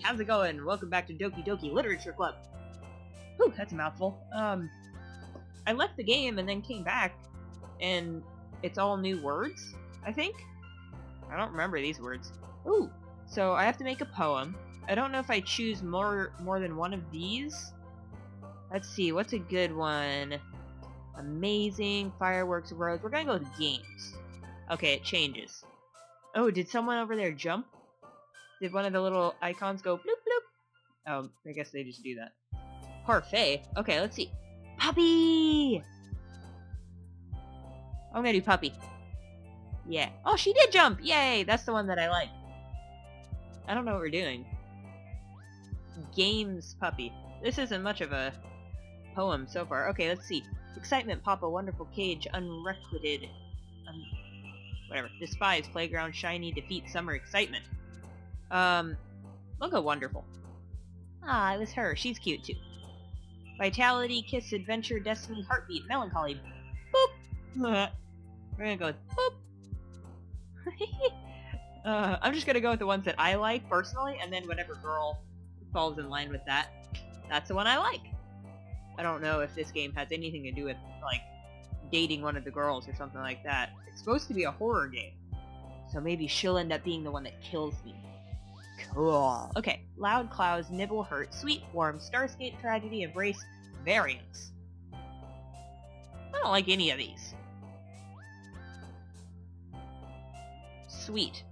how's it going? Welcome back to Doki Doki Literature Club. Whew, that's a mouthful. I left the game and then came back, and it's all new words, I think? I don't remember these words. Ooh, so I have to make a poem. I don't know if I choose more than one of these. Let's see, what's a good one? Amazing, fireworks, roads. We're gonna go with games. Okay, it changes. Oh, did someone over there jump? Did one of the little icons go bloop bloop? Oh, I guess they just do that. Parfait. Okay, let's see. Puppy! I'm gonna do puppy. Yeah. Oh, she did jump! Yay! That's the one that I like. I don't know what we're doing. Games puppy. This isn't much of a poem so far. Okay, let's see. Excitement, Papa, wonderful cage, unrequited. Whatever. Despise, playground, shiny, defeat, summer, excitement. We'll go wonderful. Ah, it was her. She's cute too. Vitality, kiss, adventure, destiny, heartbeat, melancholy. Boop! We're gonna go with boop. I'm just gonna go with the ones that I like personally, and then whatever girl falls in line with that, that's the one I like. I don't know if this game has anything to do with, like, dating one of the girls or something like that. It's supposed to be a horror game, so maybe she'll end up being the one that kills me. Cool. Okay, loud clouds, nibble, hurt, sweet, warm, starscape, tragedy, embrace, variance. I don't like any of these. Sweet.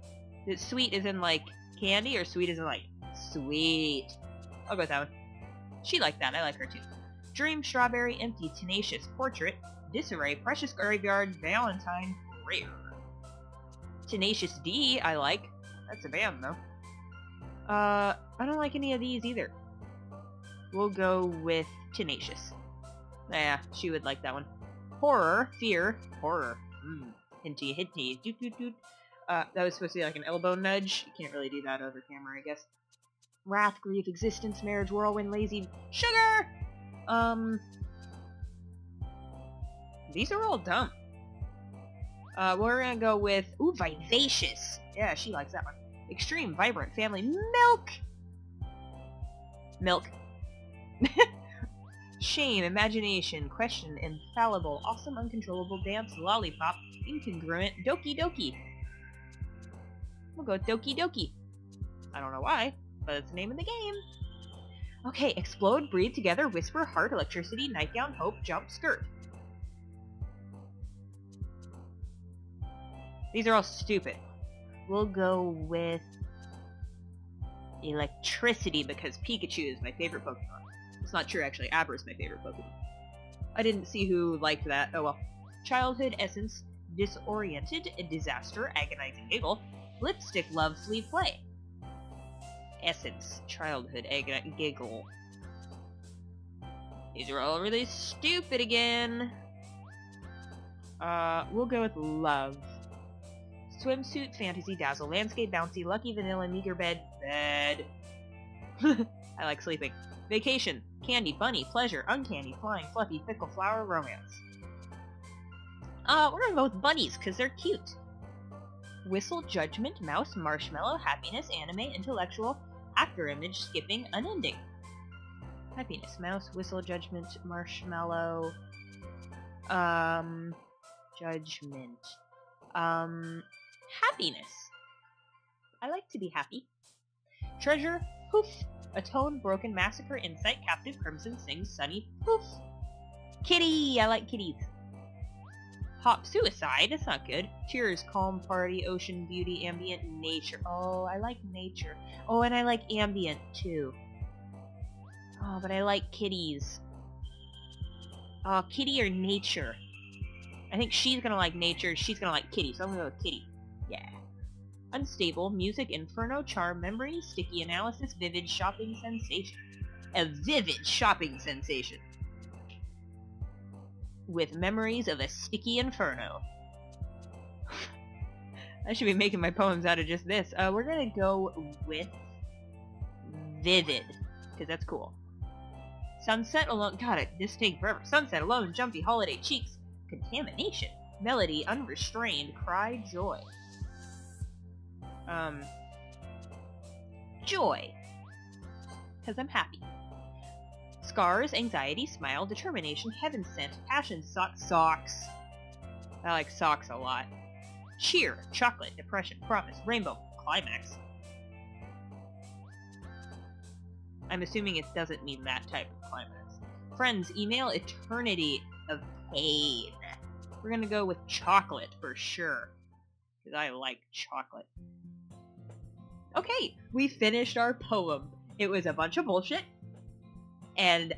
Sweet is in, like, candy, or sweet is in, like, sweet? I'll go with that one. She liked that. I like her, too. Dream, strawberry, empty, tenacious, portrait, disarray, precious graveyard, valentine, rare. Tenacious D, I like. That's a band, though. I don't like any of these either. We'll go with tenacious. Yeah, she would like that one. Horror, fear, horror. Hinty, hinty, doot, doot, doot. That was supposed to be like an elbow nudge. You can't really do that over camera, I guess. Wrath, grief, existence, marriage, whirlwind, lazy, sugar! These are all dumb. We're gonna go with, ooh, vivacious. Yeah, she likes that one. Extreme, vibrant, family, milk! Milk. Shame, imagination, question, infallible, awesome, uncontrollable, dance, lollipop, incongruent, Doki Doki. We'll go with Doki Doki. I don't know why, but it's the name of the game. Okay, explode, breathe together, whisper, heart, electricity, nightgown, hope, jump, skirt. These are all stupid. We'll go with electricity because Pikachu is my favorite Pokemon. It's not true, actually. Abra is my favorite Pokemon. I didn't see who liked that. Oh well. Childhood, essence, disoriented, disaster, agonizing giggle, lipstick, love, sleep, play. Essence, childhood, giggle. These are all really stupid again. We'll go with love. Swimsuit, fantasy, dazzle, landscape, bouncy, lucky, vanilla, meager, bed. I like sleeping. Vacation, candy, bunny, pleasure, uncanny, flying, fluffy, fickle, flower, romance. We're gonna go with bunnies, because they're cute. Whistle, judgment, mouse, marshmallow, happiness, anime, intellectual, actor image, skipping, unending. Happiness, mouse, whistle, judgment, marshmallow, judgment, happiness. I like to be happy. Treasure, poof, atone, broken, massacre, insight, captive, crimson, sings, sunny, poof. Kitty, I like kitties. Hop, suicide, that's not good. Tears, calm, party, ocean, beauty, ambient, nature. Oh, I like nature. Oh, and I like ambient, too. Oh, but I like kitties. Oh, kitty or nature? I think she's gonna like nature, she's gonna like kitty, so I'm gonna go with kitty. Yeah. Unstable, music, inferno, charm, memory, sticky analysis, vivid shopping sensation. A vivid shopping sensation. With memories of a sticky inferno. I should be making my poems out of just this. We're gonna go with vivid, because that's cool. Sunset alone, God, this takes forever. Sunset alone, jumpy, holiday, cheeks, contamination, melody, unrestrained, cry, joy. Joy. because I'm happy. Scars, anxiety, smile, determination, heaven sent, passion, socks. I like socks a lot. Cheer, chocolate, depression, promise, rainbow, climax. I'm assuming it doesn't mean that type of climax. Friends, email, eternity of pain. We're gonna go with chocolate for sure, because I like chocolate. Okay, we finished our poem. It was a bunch of bullshit, and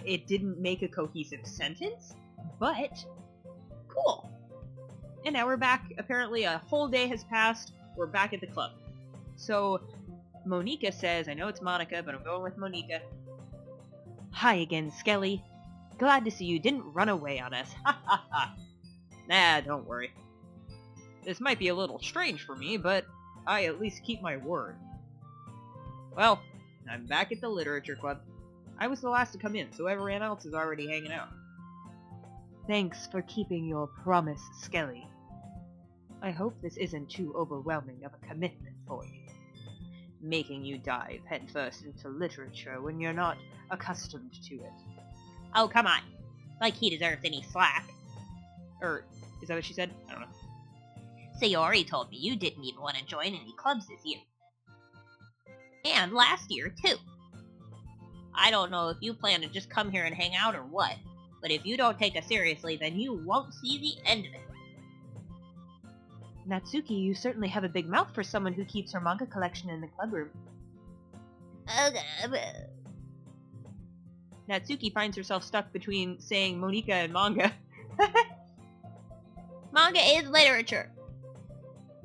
it didn't make a cohesive sentence, but cool. And now we're back. Apparently a whole day has passed. We're back at the club. So Monica says, I know it's Monica, but I'm going with Monica. Hi again, Skelly. Glad to see you didn't run away on us. Ha ha ha. Nah, don't worry. This might be a little strange for me, but I at least keep my word. Well, I'm back at the literature club. I was the last to come in, so everyone else is already hanging out. Thanks for keeping your promise, Skelly. I hope this isn't too overwhelming of a commitment for you. Making you dive headfirst into literature when you're not accustomed to it. Oh, come on. Like he deserves any slack. Or, is that what she said? I don't know. Sayori told me you didn't even want to join any clubs this year. And last year, too. I don't know if you plan to just come here and hang out or what, but if you don't take us seriously, then you won't see the end of it. Natsuki, you certainly have a big mouth for someone who keeps her manga collection in the club room. Natsuki finds herself stuck between saying Monica and manga. Manga is literature.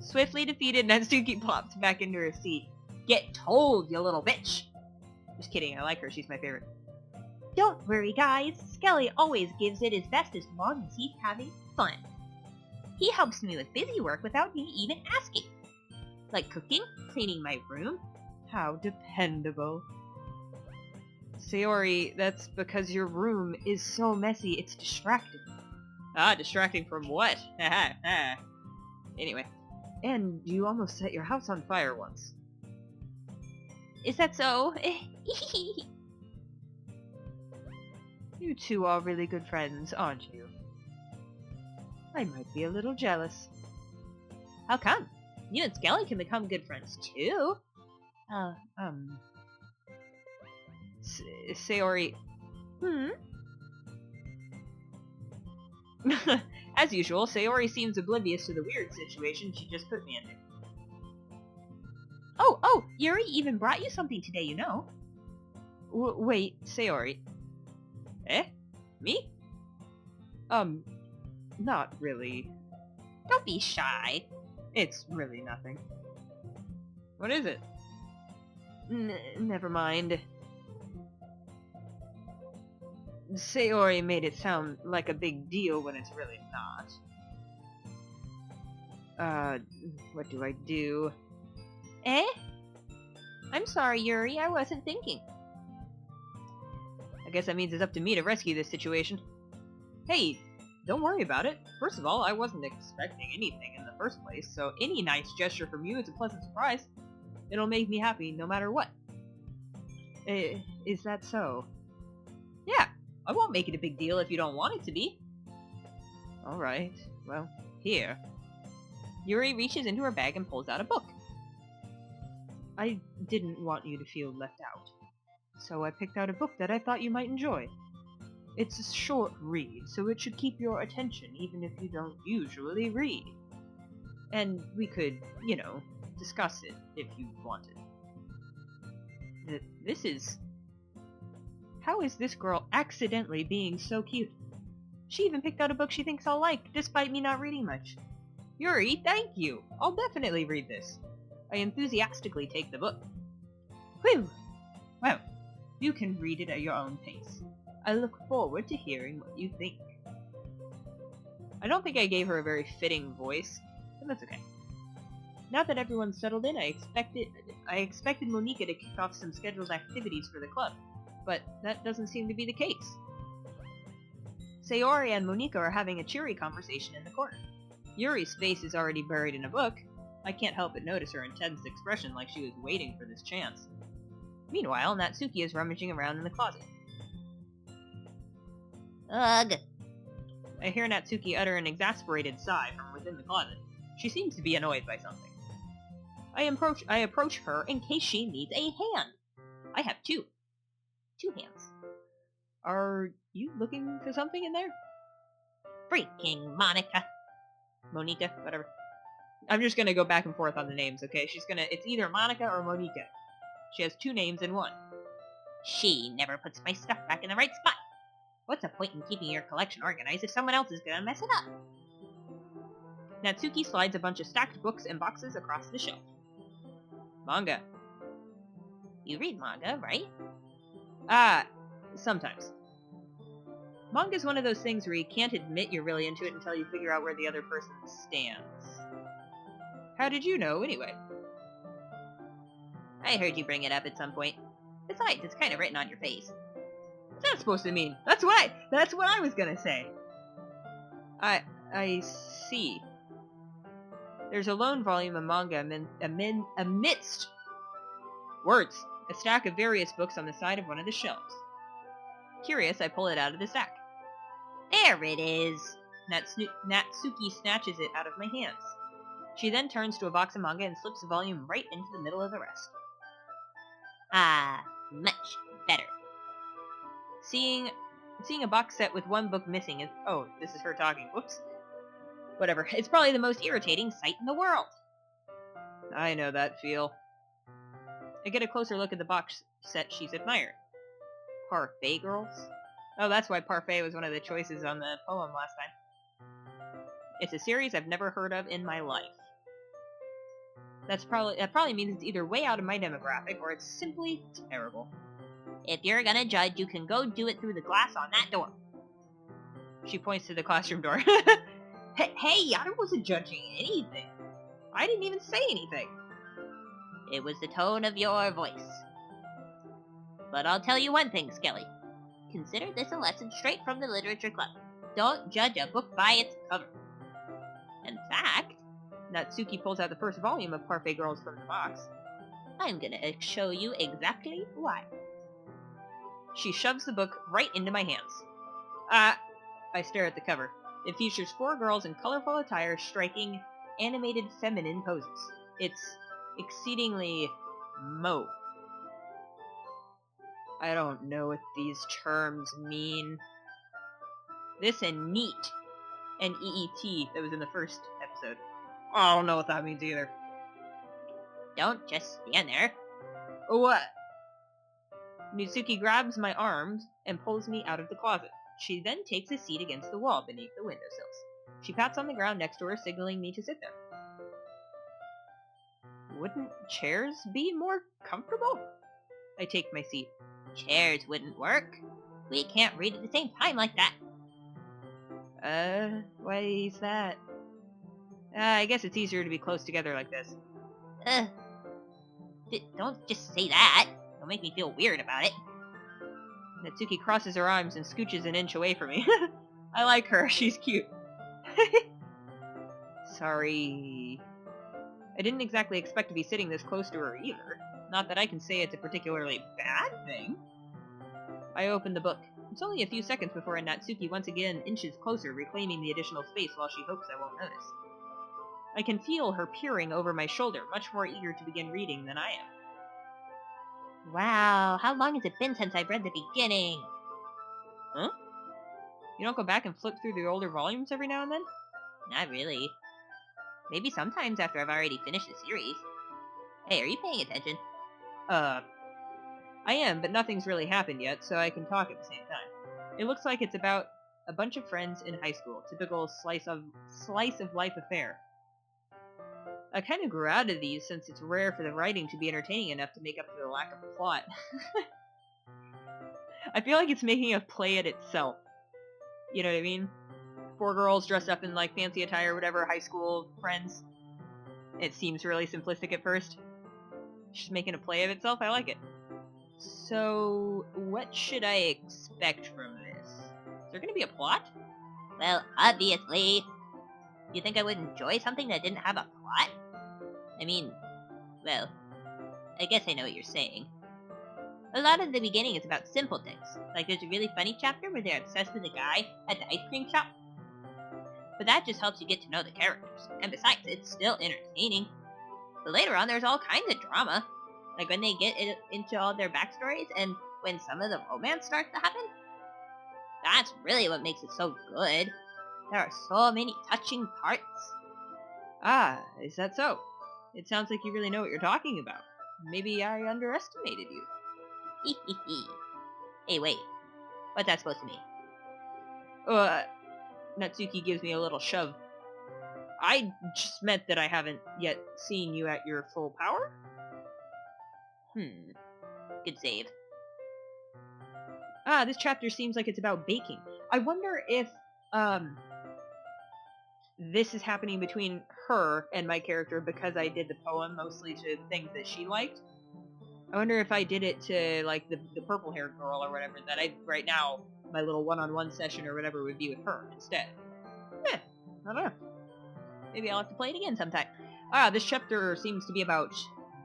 Swiftly defeated, Natsuki plops back into her seat. Get told, you little bitch. Just kidding, I like her, she's my favorite. Don't worry, guys. Skelly always gives it his best as long as he's having fun. He helps me with busy work without me even asking. Like cooking, cleaning my room. How dependable. Sayori, that's because your room is so messy, it's distracting. Ah, distracting from what? Anyway. And you almost set your house on fire once. Is that so? You two are really good friends, aren't you? I might be a little jealous. How come? You and Skelly can become good friends, too. Sayori... As usual, Sayori seems oblivious to the weird situation she just put me into. Oh, Yuri even brought you something today, you know. Wait, Sayori. Eh? Me? Not really. Don't be shy. It's really nothing. What is it? Never mind. Sayori made it sound like a big deal when it's really not. What do I do? Eh? I'm sorry, Yuri, I wasn't thinking. I guess that means it's up to me to rescue this situation. Hey, don't worry about it. First of all, I wasn't expecting anything in the first place, so any nice gesture from you is a pleasant surprise. It'll make me happy no matter what. Is that so? Yeah, I won't make it a big deal if you don't want it to be. Alright, well, here. Yuri reaches into her bag and pulls out a book. I didn't want you to feel left out, so I picked out a book that I thought you might enjoy. It's a short read, so it should keep your attention even if you don't usually read. And we could, you know, discuss it if you wanted. This is... How is this girl accidentally being so cute? She even picked out a book she thinks I'll like, despite me not reading much. Yuri, thank you! I'll definitely read this. I enthusiastically take the book. Whew! Well, you can read it at your own pace. I look forward to hearing what you think. I don't think I gave her a very fitting voice, but that's okay. Now that everyone's settled in, I expected Monica to kick off some scheduled activities for the club, but that doesn't seem to be the case. Sayori and Monica are having a cheery conversation in the corner. Yuri's face is already buried in a book. I can't help but notice her intense expression like she was waiting for this chance. Meanwhile, Natsuki is rummaging around in the closet. Ugh. I hear Natsuki utter an exasperated sigh from within the closet. She seems to be annoyed by something. I approach her in case she needs a hand. I have two. 2 hands. Are you looking for something in there? Freaking Monica. Monica, whatever. I'm just gonna go back and forth on the names, okay? It's either Monica or Monica. She has 2 names in one. She never puts my stuff back in the right spot. What's the point in keeping your collection organized if someone else is gonna mess it up? Natsuki slides a bunch of stacked books and boxes across the shelf. Manga. You read manga, right? Sometimes. Manga's one of those things where you can't admit you're really into it until you figure out where the other person stands. How did you know, anyway? I heard you bring it up at some point. Besides, it's kind of written on your face. What's that supposed to mean? That's what I was gonna say. I see. There's a lone volume of manga amidst words, a stack of various books on the side of one of the shelves. Curious, I pull it out of the stack. There it is! Natsuki snatches it out of my hands. She then turns to a box of manga and slips the volume right into the middle of the rest. Ah, much better. Seeing a box set with one book missing is... Oh, this is her talking. Whoops. Whatever. It's probably the most irritating sight in the world. I know that feel. I get a closer look at the box set she's admired. Parfait Girls? Oh, that's why Parfait was one of the choices on the poem last time. It's a series I've never heard of in my life. That probably means it's either way out of my demographic, or it's simply terrible. If you're gonna judge, you can go do it through the glass on that door. She points to the classroom door. Hey, I wasn't judging anything. I didn't even say anything. It was the tone of your voice. But I'll tell you one thing, Skelly. Consider this a lesson straight from the literature club. Don't judge a book by its cover. In fact, Natsuki pulls out the first volume of Parfait Girls from the box. I'm gonna show you exactly why. She shoves the book right into my hands. I stare at the cover. It features 4 girls in colorful attire striking animated feminine poses. It's exceedingly mauve. I don't know what these terms mean. This and neat. And EET that was in the first episode. I don't know what that means either. Don't just stand there. What? Natsuki grabs my arms and pulls me out of the closet. She then takes a seat against the wall beneath the windowsills. She pats on the ground next to her, signaling me to sit there. Wouldn't chairs be more comfortable? I take my seat. Chairs wouldn't work. We can't read at the same time like that. Why is that? I guess it's easier to be close together like this. Don't just say that. Don't make me feel weird about it. Natsuki crosses her arms and scooches an inch away from me. I like her. She's cute. Sorry. I didn't exactly expect to be sitting this close to her either. Not that I can say it's a particularly bad thing. I open the book. It's only a few seconds before Natsuki once again inches closer, reclaiming the additional space while she hopes I won't notice. I can feel her peering over my shoulder, much more eager to begin reading than I am. Wow, how long has it been since I've read the beginning? Huh? You don't go back and flip through the older volumes every now and then? Not really. Maybe sometimes after I've already finished the series. Hey, are you paying attention? I am, but nothing's really happened yet, so I can talk at the same time. It looks like it's about a bunch of friends in high school, typical slice of life affair. I kind of grew out of these since it's rare for the writing to be entertaining enough to make up for the lack of plot. I feel like it's making a play at itself. You know what I mean? 4 girls dressed up in like fancy attire, whatever, high school friends. It seems really simplistic at first. Just making a play of itself, I like it. So, what should I expect from this? Is there gonna be a plot? Well, obviously. You think I would enjoy something that didn't have a plot? I mean, well, I guess I know what you're saying. A lot of the beginning is about simple things. Like there's a really funny chapter where they're obsessed with a guy at the ice cream shop. But that just helps you get to know the characters. And besides, it's still entertaining. But later on, there's all kinds of drama. Like when they get into all their backstories and when some of the romance starts to happen. That's really what makes it so good. There are so many touching parts. Ah, is that so? It sounds like you really know what you're talking about. Maybe I underestimated you. Hee hee hee. Hey, wait. What's that supposed to mean? Natsuki gives me a little shove. I just meant that I haven't yet seen you at your full power? Good save. Ah, this chapter seems like it's about baking. I wonder if, this is happening between her and my character because I did the poem mostly to things that she liked. I wonder if I did it to, like, the purple-haired girl or whatever, that right now, my little one-on-one session or whatever would be with her instead. I don't know. Maybe I'll have to play it again sometime. Ah, this chapter seems to be about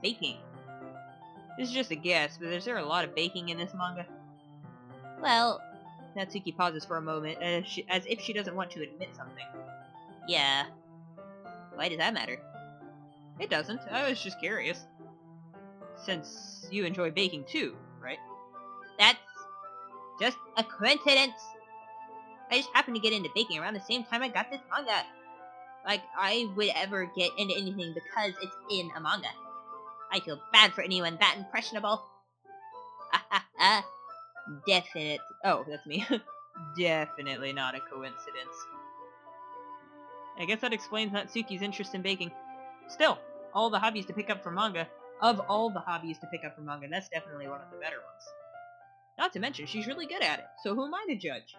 baking. This is just a guess, but is there a lot of baking in this manga? Well, Natsuki pauses for a moment, as if she doesn't want to admit something. yeah. Why does that matter? It doesn't. I was just curious. Since you enjoy baking too, right? That's just a coincidence. I just happened to get into baking around the same time I got this manga. Like, I would ever get into anything because it's in a manga. I feel bad for anyone that impressionable. Definite. Oh, that's me. Definitely not a coincidence. I guess that explains Natsuki's interest in baking. Still, all the hobbies to pick up from manga. Of all the hobbies to pick up from manga, that's definitely one of the better ones. Not to mention, she's really good at it, so who am I to judge?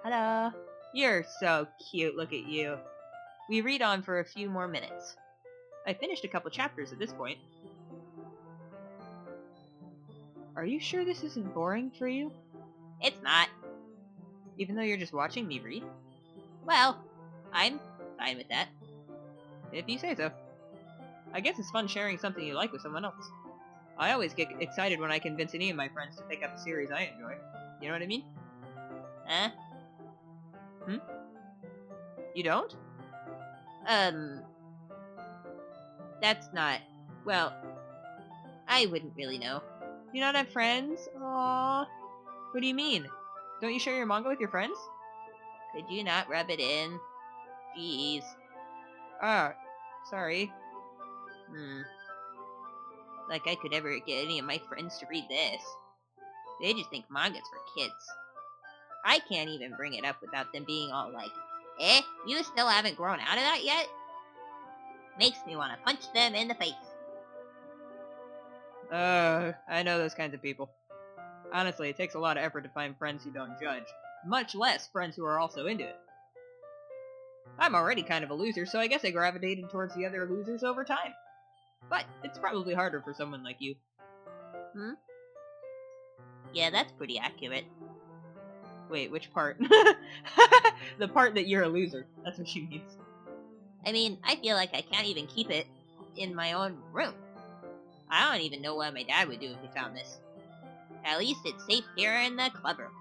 Hello. You're so cute, look at you. We read on for a few more minutes. I finished a couple chapters at this point. Are you sure this isn't boring for you? It's not. Even though you're just watching me read? Well, I'm fine with that. If you say so. I guess it's fun sharing something you like with someone else. I always get excited when I convince any of my friends to pick up a series I enjoy. You know what I mean? Huh? You don't? That's not... Well, I wouldn't really know. You not have friends? Aww. What do you mean? Don't you share your manga with your friends? Could you not rub it in? Jeez. Ah, sorry. Like I could ever get any of my friends to read this. They just think manga's for kids. I can't even bring it up without them being all like, you still haven't grown out of that yet? Makes me want to punch them in the face. I know those kinds of people. Honestly, it takes a lot of effort to find friends who don't judge. Much less friends who are also into it. I'm already kind of a loser, so I guess I gravitated towards the other losers over time. But it's probably harder for someone like you. Yeah, that's pretty accurate. Wait, which part? The part that you're a loser. That's what she means. I mean, I feel like I can't even keep it in my own room. I don't even know what my dad would do if he found this. At least it's safe here in the clubroom.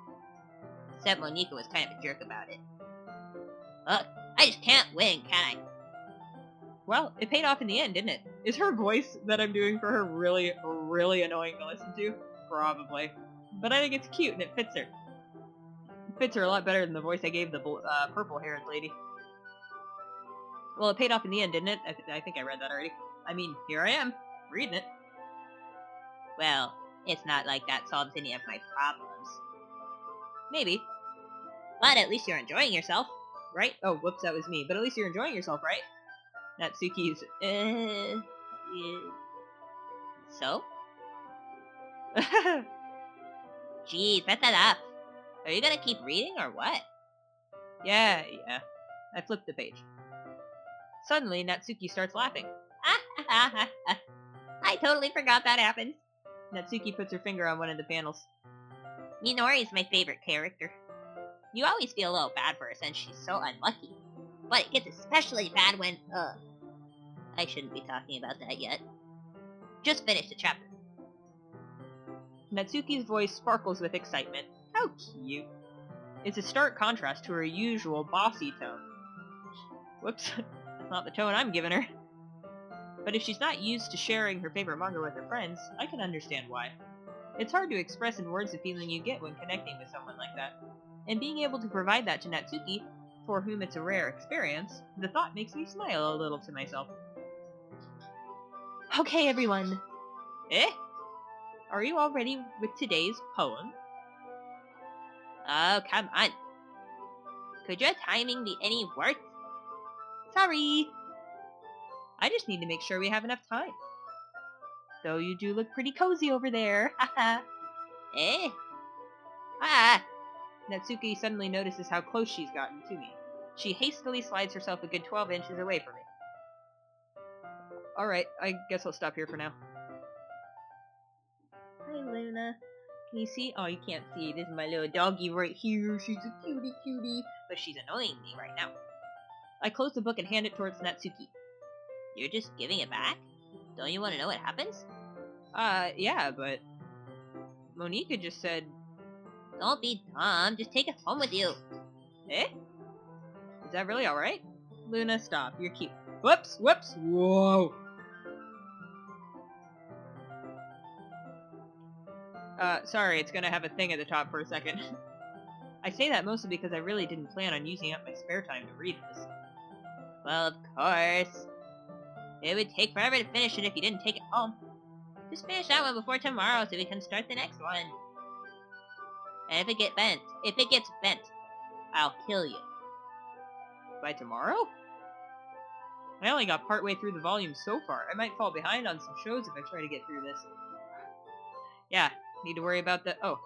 Except Monika was kind of a jerk about it. Ugh, I just can't win, can I? Well, it paid off in the end, didn't it? Is her voice that I'm doing for her really, really annoying to listen to? Probably. But I think it's cute and it fits her. It fits her a lot better than the voice I gave the purple-haired lady. Well, it paid off in the end, didn't it? I think I read that already. I mean, here I am, reading it. Well, it's not like that solves any of my problems. Maybe. But at least you're enjoying yourself, right? Oh, whoops, that was me. But at least you're enjoying yourself, right? Natsuki's, yeah. So? Jeez, set that up. Are you gonna keep reading or what? Yeah. I flipped the page. Suddenly, Natsuki starts laughing. I totally forgot that happened. Natsuki puts her finger on one of the panels. Minori's my favorite character. You always feel a little bad for her since she's so unlucky. But it gets especially bad when, I shouldn't be talking about that yet. Just finish the chapter. Natsuki's voice sparkles with excitement. How cute. It's a stark contrast to her usual bossy tone. Whoops, that's not the tone I'm giving her. But if she's not used to sharing her favorite manga with her friends, I can understand why. It's hard to express in words the feeling you get when connecting with someone like that. And being able to provide that to Natsuki, for whom it's a rare experience, the thought makes me smile a little to myself. Okay, everyone. Eh? Are you all ready with today's poem? Oh, come on. Could your timing be any worse? Sorry. I just need to make sure we have enough time. Though you do look pretty cozy over there. Haha. Eh? Ah! Natsuki suddenly notices how close she's gotten to me. She hastily slides herself a good 12 inches away from me. Alright, I guess I'll stop here for now. Hi, Luna. Can you see? Oh, you can't see. This is my little doggy right here. She's a cutie. But she's annoying me right now. I close the book and hand it towards Natsuki. You're just giving it back? Don't you want to know what happens? Yeah, but... Monika just said... Don't be dumb. Just take it home with you. Eh? Is that really alright? Luna, stop. You're cute. Whoops! Whoa! Sorry, it's gonna have a thing at the top for a second. I say that mostly because I really didn't plan on using up my spare time to read this. Well, of course. It would take forever to finish it if you didn't take it home. Just finish that one before tomorrow so we can start the next one. And if it gets bent, I'll kill you. By tomorrow? I only got partway through the volume so far. I might fall behind on some shows if I try to get through this. Yeah, need to worry about the... Oh,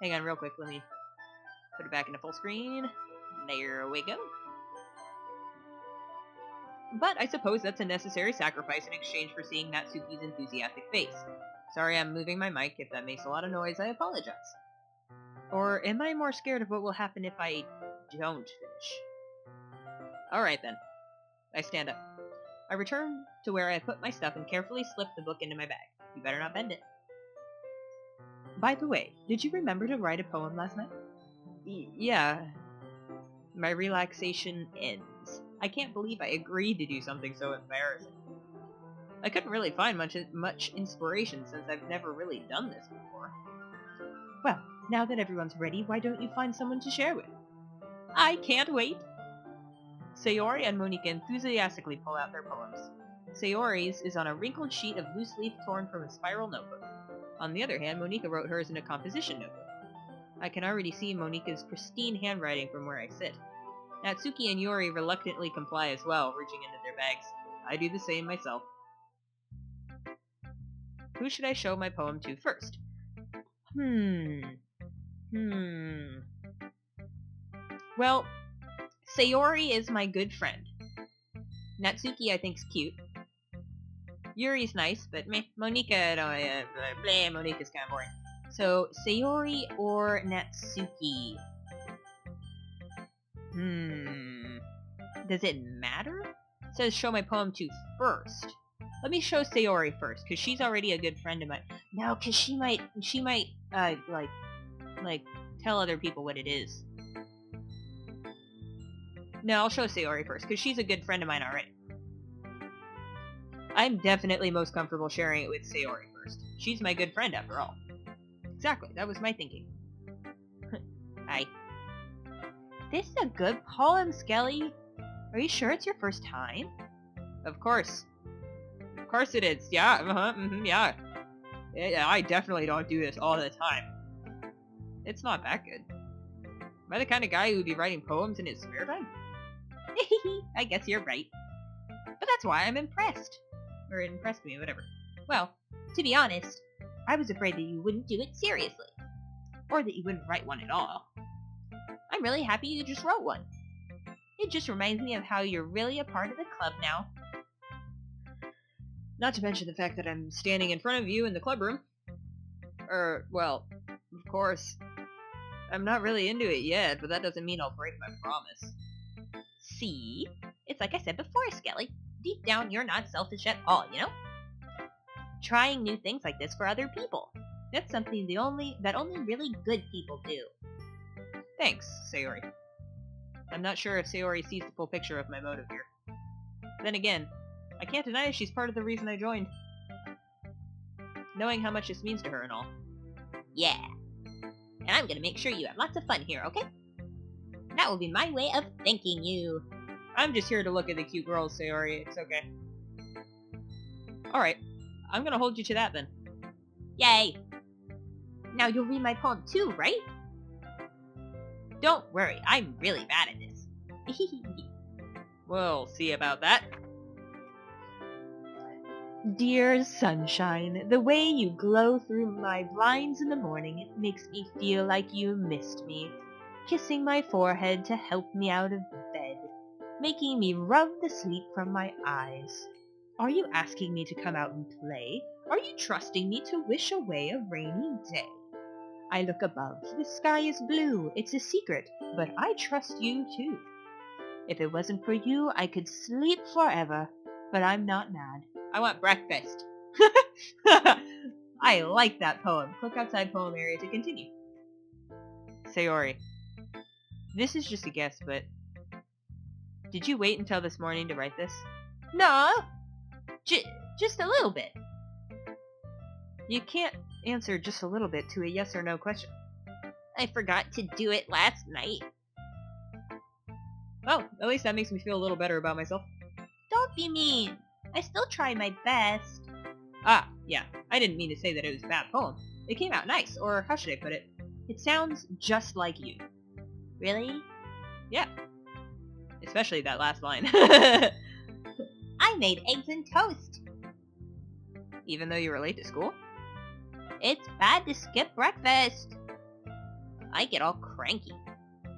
hang on real quick. Let me put it back into full screen. There we go. But I suppose that's a necessary sacrifice in exchange for seeing Natsuki's enthusiastic face. Sorry I'm moving my mic. If that makes a lot of noise, I apologize. Or am I more scared of what will happen if I don't finish? Alright then. I stand up. I return to where I put my stuff and carefully slip the book into my bag. You better not bend it. By the way, did you remember to write a poem last night? Yeah. My relaxation ends. I can't believe I agreed to do something so embarrassing. I couldn't really find much inspiration since I've never really done this before. Well, now that everyone's ready, why don't you find someone to share with? I can't wait! Sayori and Monika enthusiastically pull out their poems. Sayori's is on a wrinkled sheet of loose leaf torn from a spiral notebook. On the other hand, Monika wrote hers in a composition notebook. I can already see Monika's pristine handwriting from where I sit. Natsuki and Yuri reluctantly comply as well, reaching into their bags. I do the same myself. Who should I show my poem to first? Well, Sayori is my good friend. Natsuki I think's cute. Yuri's nice, but meh. Monika, Monika's kinda boring. So, Sayori or Natsuki? Does it matter? It says show my poem to first. Let me show Sayori first, because she's already a good friend of mine. No, because she might, tell other people what it is. No, I'll show Sayori first, because she's a good friend of mine already. I'm definitely most comfortable sharing it with Sayori first. She's my good friend, after all. Exactly, that was my thinking. Hi. This is a good poem, Skelly. Are you sure it's your first time? Of course. Of course it is. Yeah, yeah. I definitely don't do this all the time. It's not that good. Am I the kind of guy who would be writing poems in his spare time? I guess you're right. But that's why I'm impressed. Or it impressed me, whatever. Well, to be honest, I was afraid that you wouldn't do it seriously. Or that you wouldn't write one at all. I'm really happy you just wrote one. It just reminds me of how you're really a part of the club now. Not to mention the fact that I'm standing in front of you in the club room. Well, of course. I'm not really into it yet, but that doesn't mean I'll break my promise. See? It's like I said before, Skelly. Deep down, you're not selfish at all, you know? trying new things like this for other people. That's something that only really good people do. Thanks, Sayori. I'm not sure if Sayori sees the full picture of my motive here. Then again, I can't deny she's part of the reason I joined. Knowing how much this means to her and all. Yeah. And I'm gonna make sure you have lots of fun here, okay? That will be my way of thanking you. I'm just here to look at the cute girls, Sayori. It's okay. Alright. I'm gonna hold you to that then. Yay! Now you'll read my poem too, right? Don't worry, I'm really bad at this. We'll see about that. Dear sunshine, the way you glow through my blinds in the morning makes me feel like you missed me, kissing my forehead to help me out of bed, making me rub the sleep from my eyes. Are you asking me to come out and play? Are you trusting me to wish away a rainy day? I look above. The sky is blue. It's a secret, but I trust you too. If it wasn't for you, I could sleep forever, but I'm not mad. I want breakfast. I like that poem. Click outside poem area to continue. Sayori, this is just a guess, but did you wait until this morning to write this? No, just a little bit. You can't answer just a little bit to a yes or no question. I forgot to do it last night. Well, at least that makes me feel a little better about myself. Don't be mean. I still try my best. Ah, yeah. I didn't mean to say that it was a bad poem. It came out nice, or how should I put it? It sounds just like you. Really? Yeah. Especially that last line. I made eggs and toast. Even though you were late to school? It's bad to skip breakfast. I get all cranky.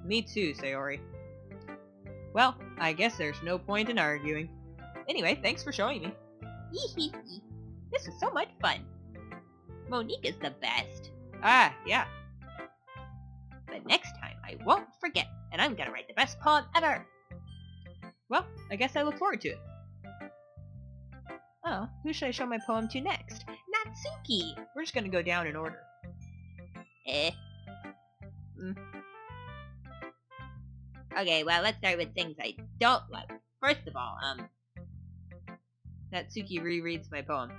Me too, Sayori. Well, I guess there's no point in arguing. Anyway, thanks for showing me. This was so much fun. Monique is the best. Ah, yeah. But next time, I won't forget, and I'm gonna write the best poem ever. Well, I guess I look forward to it. Oh, who should I show my poem to next? Natsuki. We're just gonna go down in order. Okay, well, let's start with things I don't like. First of all, Natsuki rereads my poem.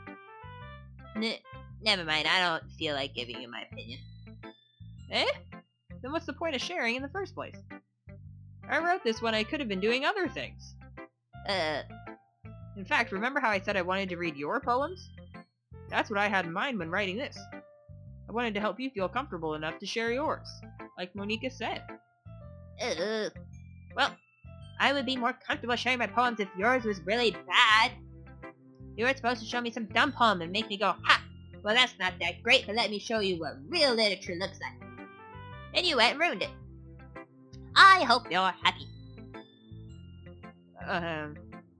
Never mind, I don't feel like giving you my opinion. Then what's the point of sharing in the first place? I wrote this when I could have been doing other things. In fact, remember how I said I wanted to read your poems? That's what I had in mind when writing this. I wanted to help you feel comfortable enough to share yours, like Monica said. Well, I would be more comfortable sharing my poems if yours was really bad. You were supposed to show me some dumb poem and make me go, ha! Well, that's not that great, but let me show you what real literature looks like. And you went and ruined it. I hope you're happy.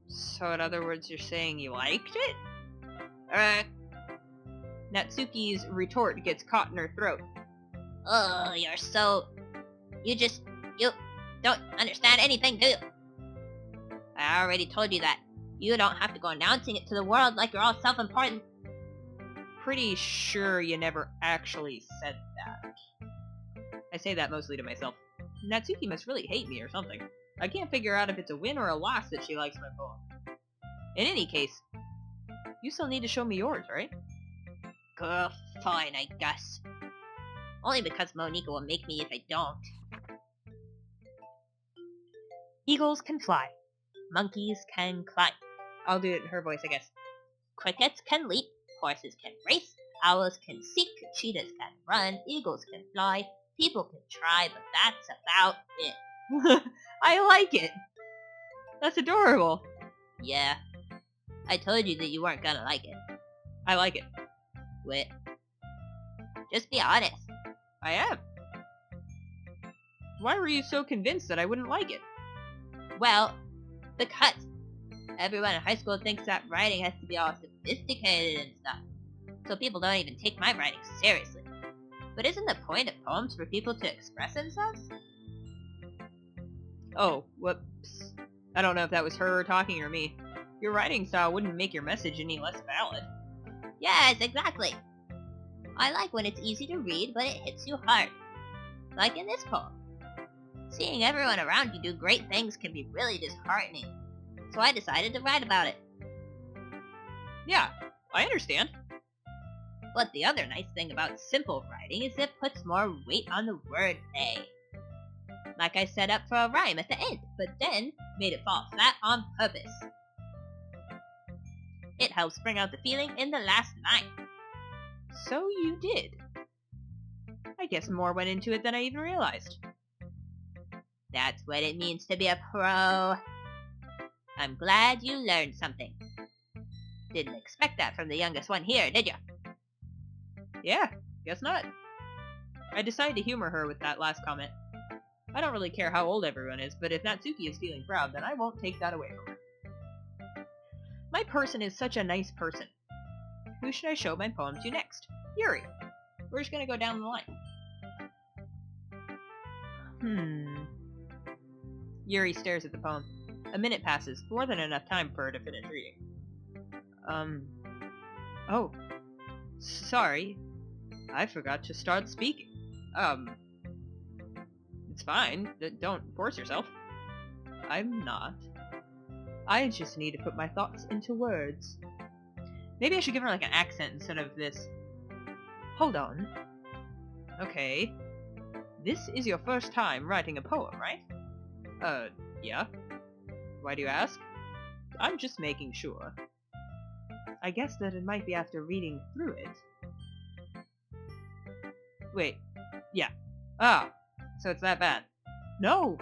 So in other words, you're saying you liked it? Natsuki's retort gets caught in her throat. Oh, you're so... You don't understand anything, do you? I already told you that. You don't have to go announcing it to the world like you're all self-important. Pretty sure you never actually said that. I say that mostly to myself. Natsuki must really hate me or something. I can't figure out if it's a win or a loss that she likes my poem. In any case, you still need to show me yours, right? Fine, I guess. Only because Monica will make me if I don't. Eagles can fly. Monkeys can climb. I'll do it in her voice, I guess. Crickets can leap. Horses can race. Owls can seek. Cheetahs can run. Eagles can fly. People can try, but that's about it. I like it. That's adorable. Yeah. I told you that you weren't gonna like it. I like it. Wait. Just be honest. I am. Why were you so convinced that I wouldn't like it? Well, because everyone in high school thinks that writing has to be all sophisticated and stuff. So people don't even take my writing seriously. But isn't the point of poems for people to express themselves? Oh, whoops. I don't know if that was her talking or me. Your writing style wouldn't make your message any less valid. Yes, exactly. I like when it's easy to read, but it hits you hard. Like in this poem. Seeing everyone around you do great things can be really disheartening. So I decided to write about it. Yeah, I understand. But the other nice thing about simple writing is it puts more weight on the wordplay. Like I set up for a rhyme at the end, but then made it fall flat on purpose. It helps bring out the feeling in the last line. So you did. I guess more went into it than I even realized. That's what it means to be a pro. I'm glad you learned something. Didn't expect that from the youngest one here, did you? Yeah, guess not. I decided to humor her with that last comment. I don't really care how old everyone is, but if Natsuki is feeling proud, then I won't take that away from her. My person is such a nice person. Who should I show my poem to next? Yuri. We're just gonna go down the line. Yuri stares at the poem. A minute passes, more than enough time for her to finish reading. Oh. Sorry. I forgot to start speaking. It's fine. Don't force yourself. I'm not. I just need to put my thoughts into words. Maybe I should give her like an accent instead of this. Hold on. Okay. This is your first time writing a poem, right? Yeah. Why do you ask? I'm just making sure. I guess that it might be after reading through it. Wait. Yeah. Ah. So it's that bad. No!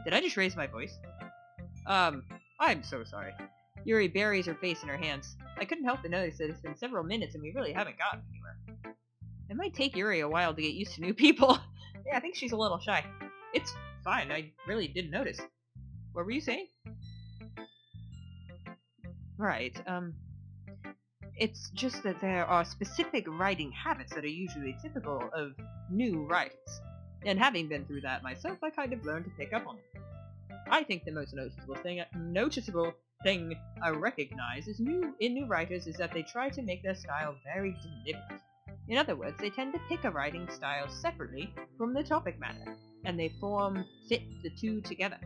Did I just raise my voice? I'm so sorry. Yuri buries her face in her hands. I couldn't help but notice that it's been several minutes and we really haven't gotten anywhere. It might take Yuri a while to get used to new people. Yeah, I think she's a little shy. It's fine, I really didn't notice. What were you saying? Right, it's just that there are specific writing habits that are usually typical of new writers. And having been through that myself, I kind of learned to pick up on it. I think the most noticeable thing I recognize in new writers is that they try to make their style very deliberate. In other words, they tend to pick a writing style separately from the topic matter, and they fit the two together.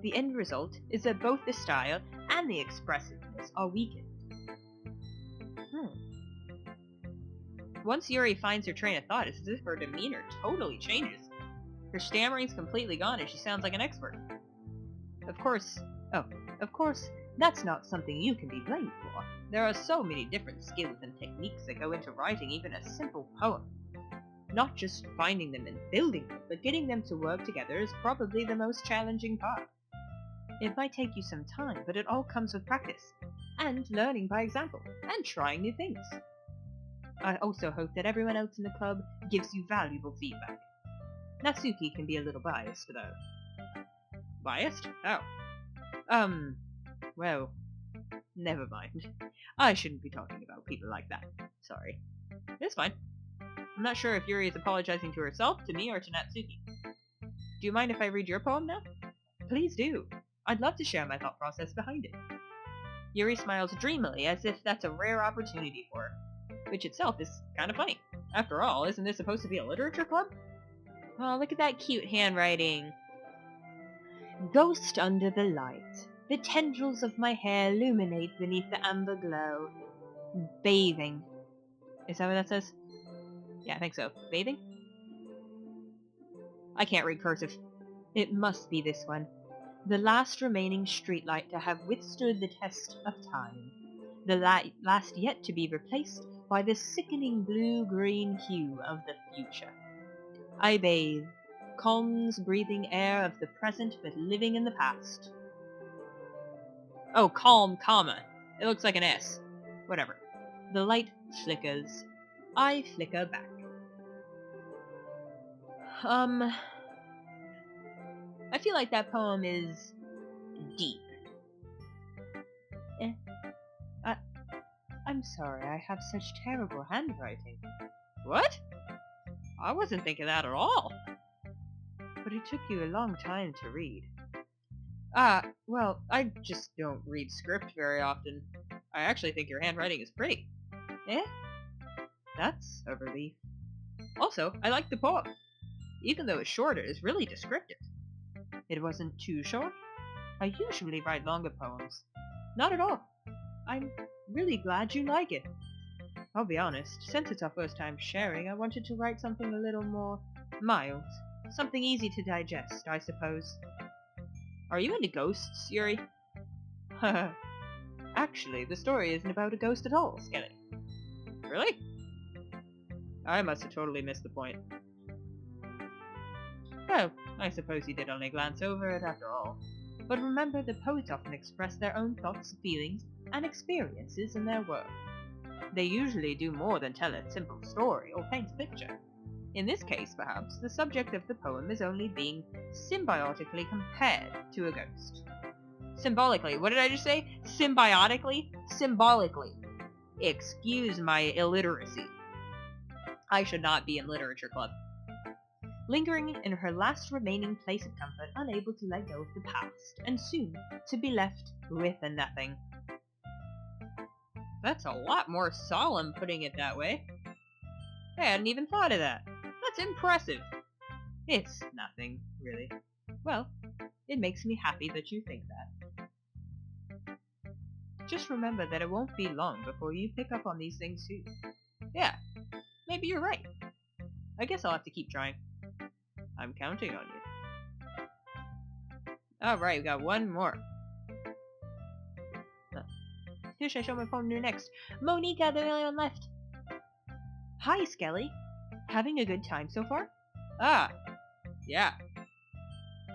The end result is that both the style and the expressiveness are weakened. Once Yuri finds her train of thought, it's as if her demeanor totally changes. Her stammering's completely gone and she sounds like an expert. Of course, that's not something you can be blamed for. There are so many different skills and techniques that go into writing even a simple poem. Not just finding them and building them, but getting them to work together is probably the most challenging part. It might take you some time, but it all comes with practice, and learning by example, and trying new things. I also hope that everyone else in the club gives you valuable feedback. Natsuki can be a little biased, though. Biased? Oh. Well, never mind. I shouldn't be talking about people like that. Sorry. It's fine. I'm not sure if Yuri is apologizing to herself, to me, or to Natsuki. Do you mind if I read your poem now? Please do. I'd love to share my thought process behind it. Yuri smiles dreamily, as if that's a rare opportunity for her, which itself is kind of funny. After all, isn't this supposed to be a literature club? Oh, look at that cute handwriting. Ghost under the light. The tendrils of my hair illuminate beneath the amber glow. Bathing. Is that what that says? Yeah, I think so. Bathing? I can't read cursive. It must be this one. The last remaining streetlight to have withstood the test of time. The last yet to be replaced by the sickening blue-green hue of the future. I bathe. Calms breathing air of the present but living in the past. Oh, calm, comma. It looks like an S. Whatever. The light flickers. I flicker back. I feel like that poem is deep. I'm sorry, I have such terrible handwriting. What? I wasn't thinking that at all. But it took you a long time to read. Well, I just don't read script very often. I actually think your handwriting is pretty. Eh? That's a relief. Also, I like the poem. Even though it's short, it is really descriptive. It wasn't too short? I usually write longer poems. Not at all. I'm really glad you like it. I'll be honest, since it's our first time sharing, I wanted to write something a little more mild. Something easy to digest, I suppose. Are you into ghosts, Yuri? Actually, the story isn't about a ghost at all, Skelly. Really? I must have totally missed the point. Well, I suppose you did only glance over it after all. But remember, the poets often express their own thoughts, feelings, and experiences in their work. They usually do more than tell a simple story or paint a picture. In this case, perhaps, the subject of the poem is only being symbiotically compared to a ghost. Symbolically. What did I just say? Symbiotically? Symbolically. Excuse my illiteracy. I should not be in literature club. Lingering in her last remaining place of comfort, unable to let go of the past, and soon to be left with a nothing. That's a lot more solemn putting it that way. I hadn't even thought of that. That's impressive. It's nothing, really. Well, it makes me happy that you think that. Just remember that it won't be long before you pick up on these things too. Yeah, maybe you're right. I guess I'll have to keep trying. I'm counting on you. Alright, we got one more. Who should I show my poem to next? Monica, the only one left. Hi, Skelly. Having a good time so far? Yeah.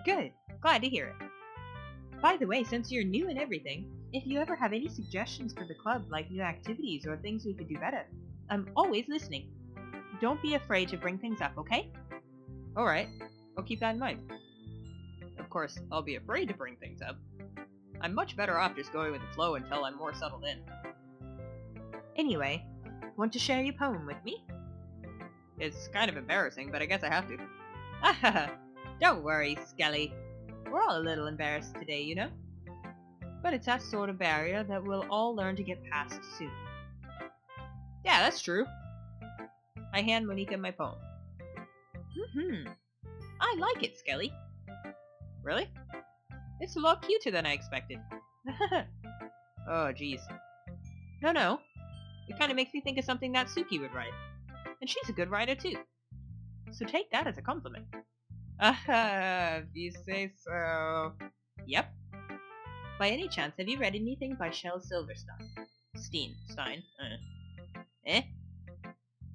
Good. Glad to hear it. By the way, since you're new and everything, if you ever have any suggestions for the club, like new activities or things we could do better, I'm always listening. Don't be afraid to bring things up, okay? Alright, I'll keep that in mind. Of course, I'll be afraid to bring things up. I'm much better off just going with the flow until I'm more settled in. Anyway, want to share your poem with me? It's kind of embarrassing, but I guess I have to. Don't worry, Skelly. We're all a little embarrassed today, you know? But it's that sort of barrier that we'll all learn to get past soon. Yeah, that's true. I hand Monica my poem. I like it, Skelly. Really? It's a lot cuter than I expected. Oh, jeez. No. It kind of makes me think of something Natsuki would write. And she's a good writer, too. So take that as a compliment. If you say so. Yep. By any chance, have you read anything by Shel Silverstein? Stein?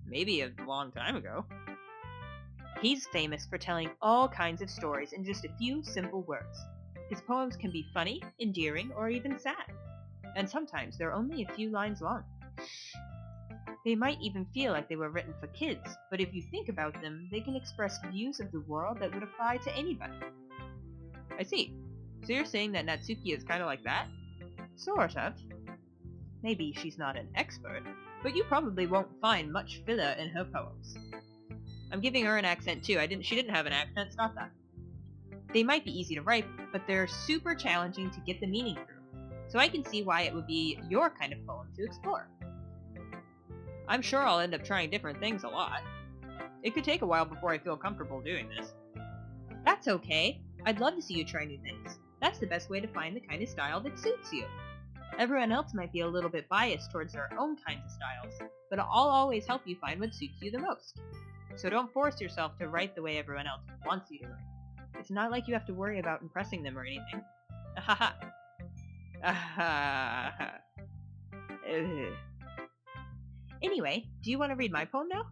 Maybe a long time ago. He's famous for telling all kinds of stories in just a few simple words. His poems can be funny, endearing, or even sad. And sometimes they're only a few lines long. They might even feel like they were written for kids, but if you think about them, they can express views of the world that would apply to anybody. I see. So you're saying that Natsuki is kind of like that? Sort of. Maybe she's not an expert, but you probably won't find much filler in her poems. I'm giving her an accent too. She didn't have an accent. Stop that. They might be easy to write, but they're super challenging to get the meaning through. So I can see why it would be your kind of poem to explore. I'm sure I'll end up trying different things a lot. It could take a while before I feel comfortable doing this. That's okay. I'd love to see you try new things. That's the best way to find the kind of style that suits you. Everyone else might be a little bit biased towards their own kinds of styles, but I'll always help you find what suits you the most. So don't force yourself to write the way everyone else wants you to write. It's not like you have to worry about impressing them or anything. Ahaha. Ahaha. Anyway, do you want to read my poem now?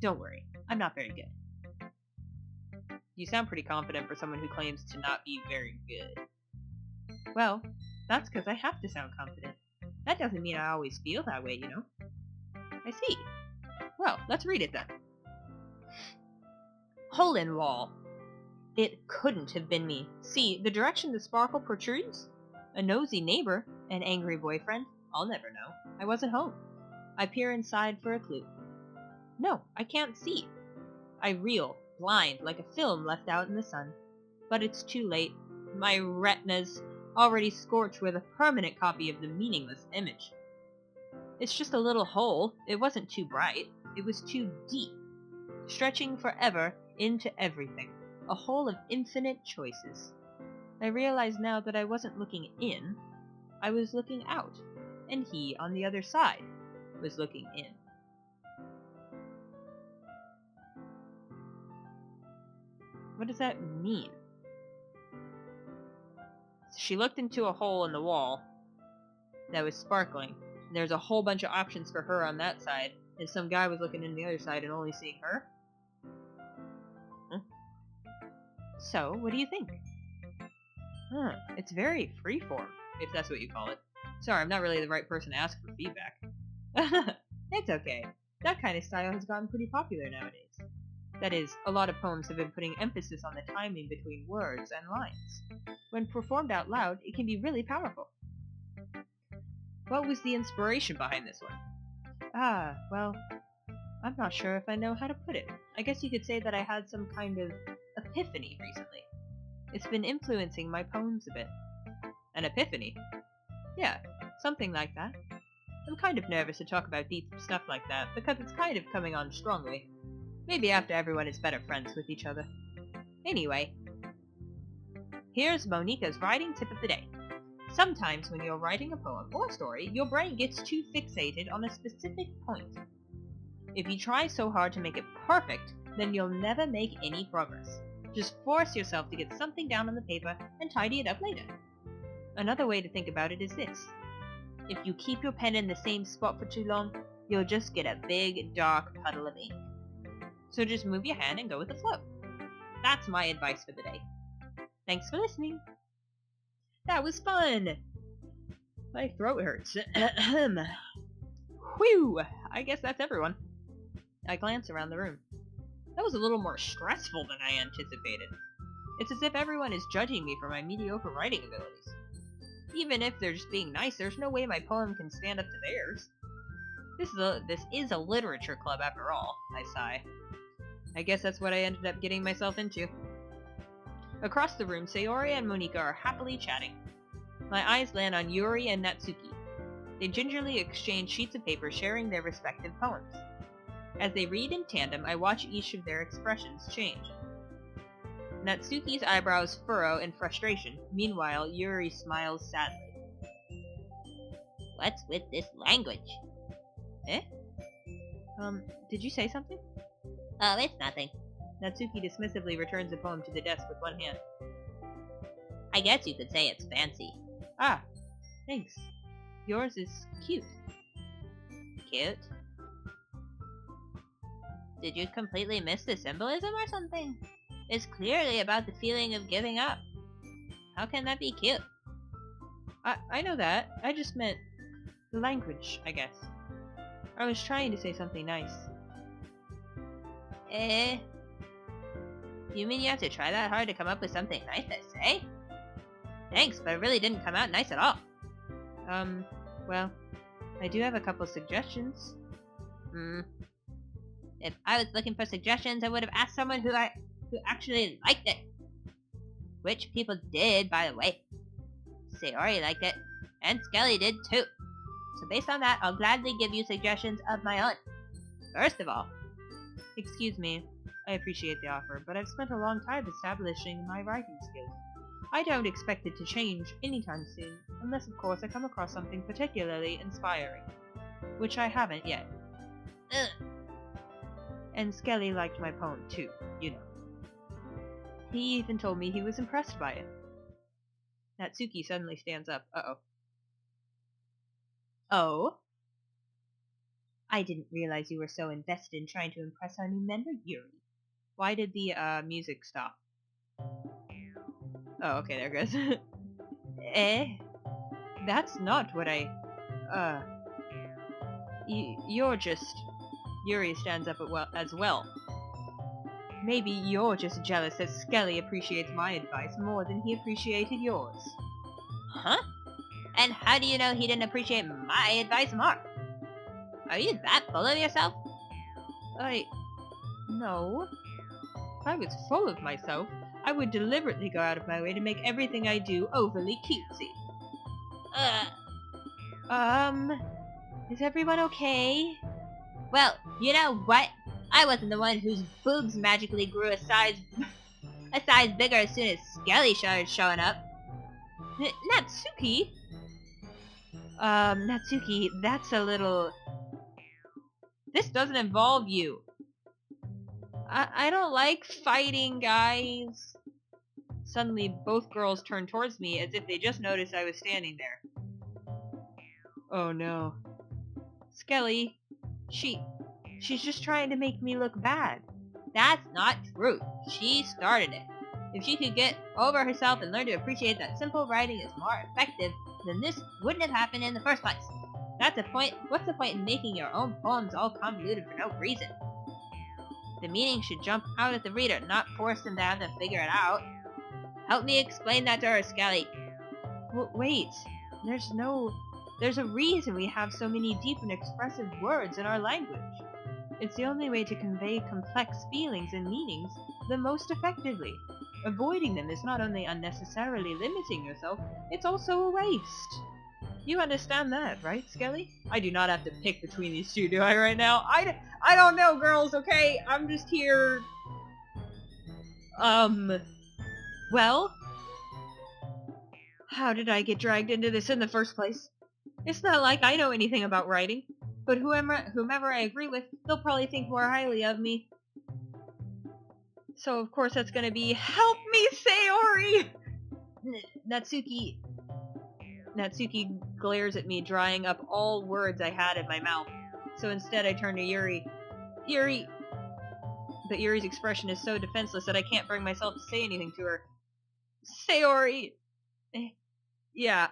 Don't worry, I'm not very good. You sound pretty confident for someone who claims to not be very good. Well, that's because I have to sound confident. That doesn't mean I always feel that way, you know? I see. Well, let's read it then. Hole in wall. It couldn't have been me. See, the direction the sparkle protrudes? A nosy neighbor, an angry boyfriend? I'll never know. I wasn't home. I peer inside for a clue. No, I can't see. I reel, blind, like a film left out in the sun. But it's too late. my retinas already scorched with a permanent copy of the meaningless image. It's just a little hole. It wasn't too bright. It was too deep, stretching forever into everything. A hole of infinite choices. I realize now that I wasn't looking in, I was looking out, and he, on the other side, was looking in. What does that mean? She looked into a hole in the wall that was sparkling. There's a whole bunch of options for her on that side, and some guy was looking in the other side and only seeing her. So, what do you think? It's very freeform, if that's what you call it. Sorry, I'm not really the right person to ask for feedback. It's okay. That kind of style has gotten pretty popular nowadays. That is, a lot of poems have been putting emphasis on the timing between words and lines. When performed out loud, it can be really powerful. What was the inspiration behind this one? Well, I'm not sure if I know how to put it. I guess you could say that I had some kind of epiphany recently. It's been influencing my poems a bit. An epiphany? Yeah, something like that. I'm kind of nervous to talk about deep stuff like that, because it's kind of coming on strongly. Maybe after everyone is better friends with each other. Anyway, here's Monika's writing tip of the day. Sometimes when you're writing a poem or story, your brain gets too fixated on a specific point. If you try so hard to make it perfect, then you'll never make any progress. Just force yourself to get something down on the paper and tidy it up later. Another way to think about it is this. If you keep your pen in the same spot for too long, you'll just get a big, dark puddle of ink. So just move your hand and go with the flow. That's my advice for the day. Thanks for listening. That was fun. My throat hurts. Whew! I guess that's everyone. I glance around the room. That was a little more stressful than I anticipated. It's as if everyone is judging me for my mediocre writing abilities. Even if they're just being nice, there's no way my poem can stand up to theirs. This is a literature club after all, I sigh. I guess that's what I ended up getting myself into. Across the room, Sayori and Monika are happily chatting. My eyes land on Yuri and Natsuki. They gingerly exchange sheets of paper sharing their respective poems. As they read in tandem, I watch each of their expressions change. Natsuki's eyebrows furrow in frustration. Meanwhile, Yuri smiles sadly. What's with this language? Eh? Did you say something? Oh, it's nothing. Natsuki dismissively returns the poem to the desk with one hand. I guess you could say it's fancy. Ah, thanks. Yours is cute. Cute? Did you completely miss the symbolism or something? It's clearly about the feeling of giving up. How can that be cute? I know that. I just meant the language, I guess. I was trying to say something nice. You mean you have to try that hard to come up with something nice to say? Thanks, but it really didn't come out nice at all. Well, I do have a couple suggestions. If I was looking for suggestions, I would have asked someone who actually liked it. Which people did, by the way. Sayori liked it, and Skelly did too. So based on that, I'll gladly give you suggestions of my own. First of all, Excuse me, I appreciate the offer, but I've spent a long time establishing my writing skills. I don't expect it to change anytime soon, unless of course I come across something particularly inspiring. Which I haven't yet. Ugh. And Skelly liked my poem too, you know. He even told me he was impressed by it. Natsuki suddenly stands up. Uh-oh. Oh? I didn't realize you were so invested in trying to impress our new member, Yuri. Why did the, music stop? Oh, okay, there it goes. That's not what you're just... Yuri stands up as well. Maybe you're just jealous that Skelly appreciates my advice more than he appreciated yours. Huh? And how do you know he didn't appreciate my advice more? Are you that full of yourself? No. If I was full of myself, I would deliberately go out of my way to make everything I do overly cutesy. Is everyone okay? Well, you know what? I wasn't the one whose boobs magically grew a size bigger as soon as Skelly started showing up. Natsuki? Natsuki, that's a little... This doesn't involve you. I don't like fighting, guys. Suddenly, both girls turned towards me as if they just noticed I was standing there. Oh no. Skelly, she's just trying to make me look bad. That's not true. She started it. If she could get over herself and learn to appreciate that simple writing is more effective, then this wouldn't have happened in the first place. What's the point in making your own poems all convoluted for no reason? The meaning should jump out at the reader, not force them to have to figure it out. Help me explain that to her, Skelly. Wait, there's a reason we have so many deep and expressive words in our language. It's the only way to convey complex feelings and meanings the most effectively. Avoiding them is not only unnecessarily limiting yourself, it's also a waste. You understand that, right, Skelly? I do not have to pick between these two, do I, right now? I don't know, girls, okay? I'm just here... Well? How did I get dragged into this in the first place? It's not like I know anything about writing, but whomever I agree with, they'll probably think more highly of me. So of course that's gonna be, help me, Sayori! Natsuki glares at me, drying up all words I had in my mouth. So instead I turn to Yuri. Yuri! But Yuri's expression is so defenseless that I can't bring myself to say anything to her. Sayori! Yeah,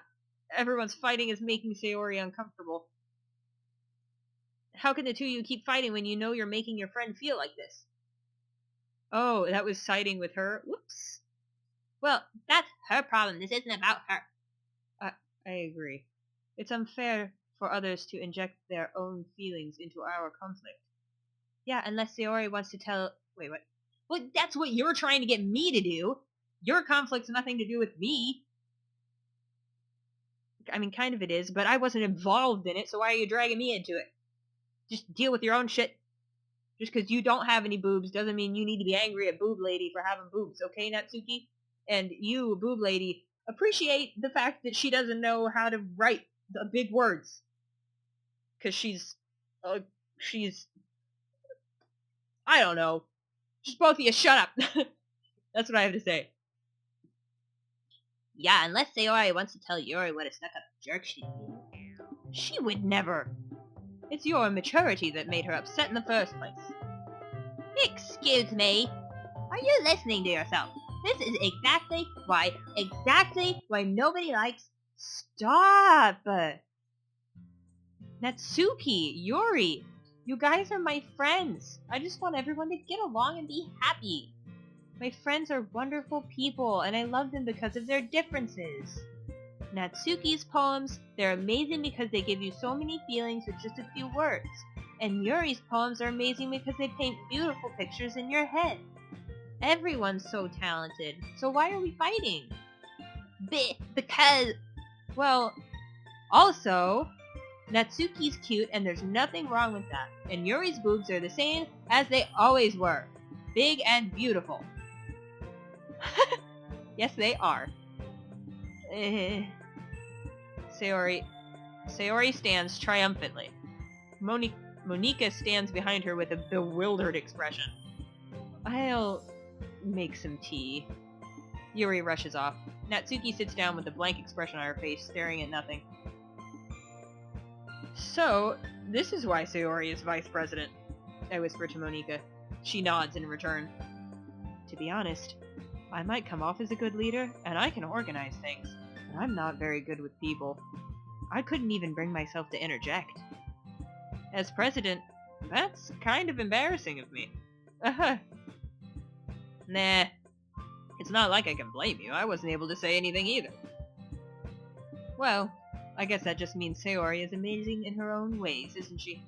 everyone's fighting is making Sayori uncomfortable. How can the two of you keep fighting when you know you're making your friend feel like this? Oh, that was siding with her? Whoops. Well, that's her problem. This isn't about her. I agree. It's unfair for others to inject their own feelings into our conflict. Yeah, unless Sayori wants to tell... Wait, what? Well, that's what you're trying to get me to do. Your conflict's nothing to do with me. I mean, kind of it is, but I wasn't involved in it, so why are you dragging me into it? Just deal with your own shit. Just because you don't have any boobs doesn't mean you need to be angry at Boob Lady for having boobs, okay, Natsuki? And you, Boob Lady, appreciate the fact that she doesn't know how to write the big words. Because she's... I don't know. Just both of you shut up. That's what I have to say. Yeah, unless Sayori wants to tell Yuri what a stuck-up jerk she's being. She would never. It's your immaturity that made her upset in the first place. Excuse me. Are you listening to yourself? This is exactly why nobody likes... Stop! Natsuki, Yuri, you guys are my friends. I just want everyone to get along and be happy. My friends are wonderful people, and I love them because of their differences. Natsuki's poems, they're amazing because they give you so many feelings with just a few words. And Yuri's poems are amazing because they paint beautiful pictures in your head. Everyone's so talented, so why are we fighting? Because... Well, also, Natsuki's cute and there's nothing wrong with that. And Yuri's boobs are the same as they always were. Big and beautiful. Yes, they are. Sayori stands triumphantly. Monika stands behind her with a bewildered expression. I'll make some tea. Yuri rushes off. Natsuki sits down with a blank expression on her face, staring at nothing. So, this is why Sayori is vice president, I whisper to Monika. She nods in return. To be honest, I might come off as a good leader, and I can organize things, but I'm not very good with people. I couldn't even bring myself to interject. As president, that's kind of embarrassing of me. Nah. It's not like I can blame you. I wasn't able to say anything either. Well, I guess that just means Sayori is amazing in her own ways, isn't she?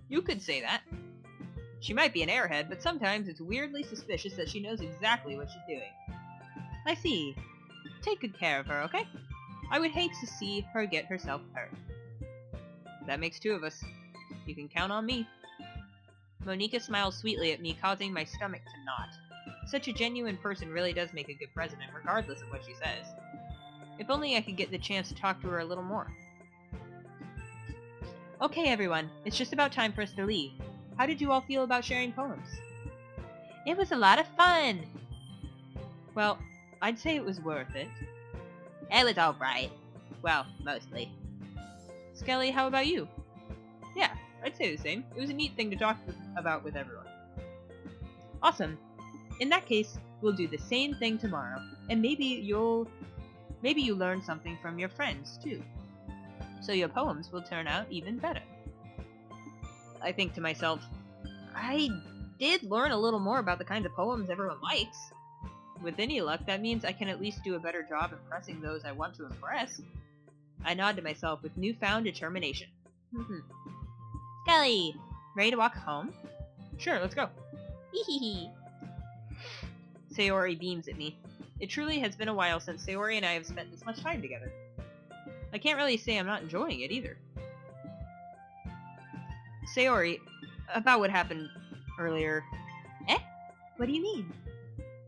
You could say that. She might be an airhead, but sometimes it's weirdly suspicious that she knows exactly what she's doing. I see. Take good care of her, okay? I would hate to see her get herself hurt. That makes two of us. You can count on me. Monica smiles sweetly at me, causing my stomach to knot. Such a genuine person really does make a good president, regardless of what she says. If only I could get the chance to talk to her a little more. Okay, everyone, it's just about time for us to leave. How did you all feel about sharing poems? It was a lot of fun. Well, I'd say it was worth it. It was alright. Well, mostly. Skelly, how about you? Yeah, I'd say the same. It was a neat thing to talk about with everyone. Awesome. In that case, we'll do the same thing tomorrow, and maybe you learn something from your friends, too. So your poems will turn out even better. I think to myself, I did learn a little more about the kinds of poems everyone likes. With any luck, that means I can at least do a better job impressing those I want to impress. I nod to myself with newfound determination. Skelly, ready to walk home? Sure, let's go. Hee. Sayori beams at me. It truly has been a while since Sayori and I have spent this much time together. I can't really say I'm not enjoying it either. Sayori, about what happened earlier. Eh? What do you mean?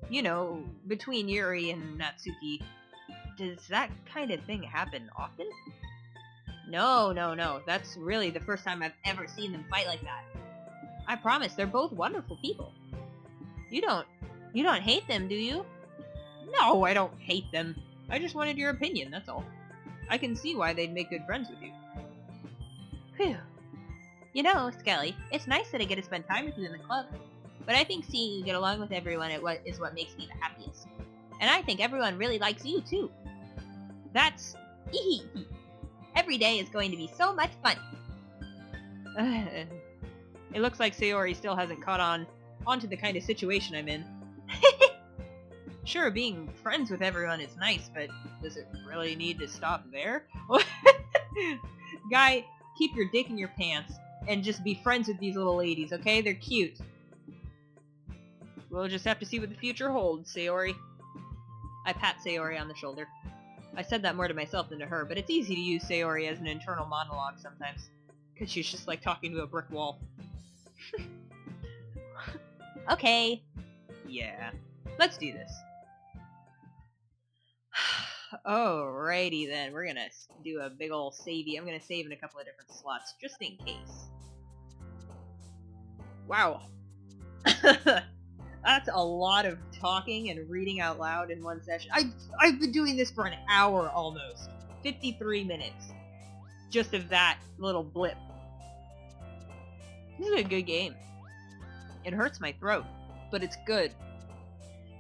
You know, between Yuri and Natsuki. Does that kind of thing happen often? No. That's really the first time I've ever seen them fight like that. I promise, they're both wonderful people. You don't hate them, do you? No, I don't hate them. I just wanted your opinion, that's all. I can see why they'd make good friends with you. Phew. You know, Skelly, it's nice that I get to spend time with you in the club. But I think seeing you get along with everyone is what makes me the happiest. And I think everyone really likes you, too. That's... Every day is going to be so much fun. It looks like Sayori still hasn't caught on to the kind of situation I'm in. Sure, being friends with everyone is nice, but does it really need to stop there? Guy, keep your dick in your pants and just be friends with these little ladies, okay? They're cute. We'll just have to see what the future holds, Sayori. I pat Sayori on the shoulder. I said that more to myself than to her, but it's easy to use Sayori as an internal monologue sometimes. Because she's just like talking to a brick wall. Okay. Yeah, let's do this. Alrighty then, we're gonna do a big ol' savey. I'm gonna save in a couple of different slots, just in case. Wow. That's a lot of talking and reading out loud in one session. I've been doing this for an hour almost. 53 minutes. Just of that little blip. This is a good game. It hurts my throat, but it's good.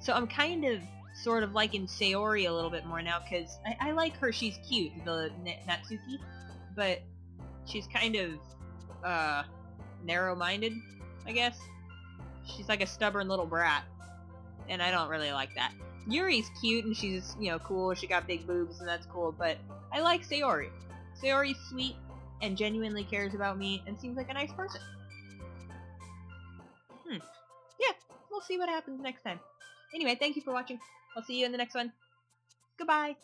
So I'm kind of sort of liking Sayori a little bit more now, because I like her. She's cute, the Natsuki, but she's kind of narrow-minded, I guess. She's like a stubborn little brat, and I don't really like that. Yuri's cute, and she's, you know, cool. She got big boobs, and that's cool, but I like Sayori. Sayori's sweet and genuinely cares about me and seems like a nice person. Yeah, we'll see what happens next time. Anyway, thank you for watching. I'll see you in the next one. Goodbye.